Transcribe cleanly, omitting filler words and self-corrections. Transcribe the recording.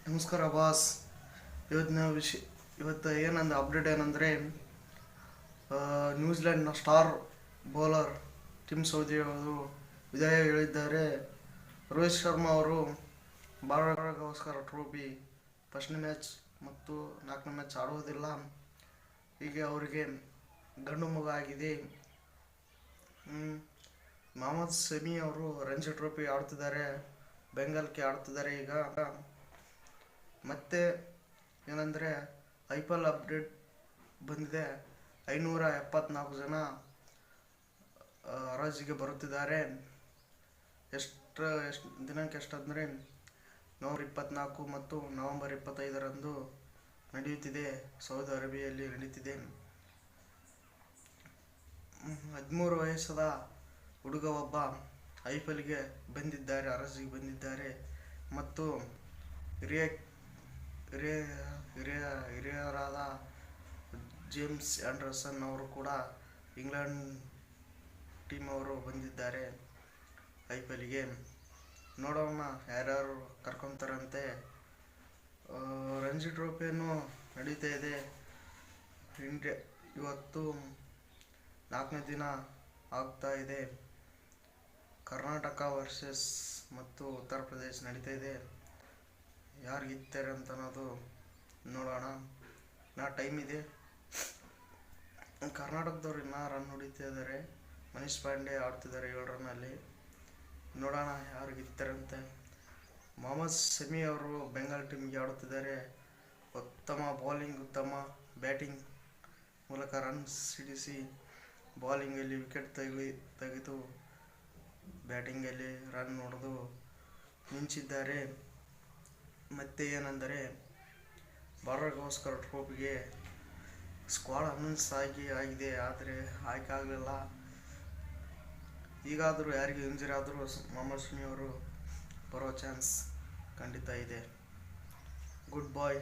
ನಮಸ್ಕಾರ ಬಾಸ್. ಇವತ್ತು ಏನಂದ ಅಪ್ಡೇಟ್ ಏನಂದರೆ, ನ್ಯೂಜಿಲೆಂಡ್ನ ಸ್ಟಾರ್ ಬೌಲರ್ ಟಿಮ್ ಸೌದಿ ಅವರು ವಿದಾಯ ಹೇಳಿದ್ದಾರೆ. ರೋಹಿತ್ ಶರ್ಮಾ ಅವರು ಭಾರತ ಗವಾಸ್ಕರ್ ಟ್ರೋಫಿ ಫಸ್ಟ್ನೇ ಮ್ಯಾಚ್ ಮತ್ತು 4ನೇ ಮ್ಯಾಚ್ ಆಡುವುದಿಲ್ಲ. ಹೀಗೆ ಅವರಿಗೆ ಗಂಡು ಮಗ ಆಗಿದೆ. ಮೊಹಮ್ಮದ್ ಶಮಿ ಅವರು ರಂಜಿ ಟ್ರೋಫಿ ಆಡ್ತಿದ್ದಾರೆ, ಬೆಂಗಾಲ್ಗೆ ಆಡ್ತಿದ್ದಾರೆ. ಈಗ ಮತ್ತೆ ಏನಂದರೆ IPL ಅಪ್ಡೇಟ್ ಬಂದಿದೆ. 574 ಜನ ಹರಾಜಿಗೆ ಬರುತ್ತಿದ್ದಾರೆ. ಎಷ್ಟು ದಿನಾಂಕ ಎಷ್ಟಂದರೆ ನವೆಂಬರ್ 24 ಮತ್ತು ನವೆಂಬರ್ 25ರಂದು ನಡೆಯುತ್ತಿದೆ. ಸೌದಿ ಅರೇಬಿಯಲ್ಲಿ ನಡೀತಿದೆ. 13 ವಯಸ್ಸದ ಹುಡುಗ ಒಬ್ಬ IPLಗೆ ಬಂದಿದ್ದಾರೆ, ಹರಾಜಿಗೆ ಬಂದಿದ್ದಾರೆ. ಮತ್ತು ಹಿರಿಯರಾದ ಜೇಮ್ಸ್ ಆ್ಯಂಡರ್ಸನ್ ಅವರು ಕೂಡ ಇಂಗ್ಲೆಂಡ್ ಟೀಮ್ ಅವರು ಬಂದಿದ್ದಾರೆ IPLಗೆ. ನೋಡೋಣ ಯಾರ್ಯಾರು ಕರ್ಕೊತಾರಂತೆ. ರಂಜಿ ಟ್ರೋಫಿಯನ್ನು ನಡೀತಾ ಇದೆ. ಇವತ್ತು 4ನೇ ದಿನ ಆಗ್ತಾ ಇದೆ. ಕರ್ನಾಟಕ ವರ್ಸಸ್ ಮತ್ತು ಉತ್ತರ ಪ್ರದೇಶ ನಡೀತಾ ಇದೆ. ಯಾರು ಗೆಲ್ತಾರೆ ಅಂತ ಅನ್ನೋದು ನೋಡೋಣ. ಟೈಮ್ ಇದೆ. ಕರ್ನಾಟಕದವ್ರು ಇನ್ನೂ ರನ್ ಹೊಡಿತಾ ಇದ್ದಾರೆ. ಮನೀಶ್ ಪಾಂಡೆ ಆಡ್ತಿದ್ದಾರೆ 7 ರನ್ನಲ್ಲಿ. ನೋಡೋಣ ಯಾರು ಗೆಲ್ತಾರಂತೆ. ಮೊಹಮ್ಮದ್ ಶಮಿ ಅವರು ಬೆಂಗಾಲ್ ಟೀಮ್ಗೆ ಆಡುತ್ತಿದ್ದಾರೆ. ಉತ್ತಮ ಬೌಲಿಂಗ್, ಉತ್ತಮ ಬ್ಯಾಟಿಂಗ್ ಮೂಲಕ ರನ್ ಸಿಡಿಸಿ, ಬೌಲಿಂಗಲ್ಲಿ ವಿಕೆಟ್ ತೆಗೆದು ಬ್ಯಾಟಿಂಗಲ್ಲಿ ರನ್ ಹೊಡೆದು ಮಿಂಚಿದ್ದಾರೆ. ಮತ್ತೆ ಏನೆಂದರೆ, ಭಾರತ ಗವಾಸ್ಕರ್ ಟ್ರೋಫಿಗೆ ಸ್ಕ್ವಾಡ್ ಅನೌನ್ಸ್ ಆಗಿದೆ, ಆದರೆ ಆಯ್ಕೆ ಆಗಲಿಲ್ಲ. ಈಗಾದರೂ ಯಾರಿಗೆ ಇಂಜರಿ ಆದರೂ ಮೊಹಮ್ಮದ್ ಶಮಿ ಅವರು ಬರೋ ಚಾನ್ಸ್ ಖಂಡಿತ ಇದೆ. ಗುಡ್ ಬಾಯ್.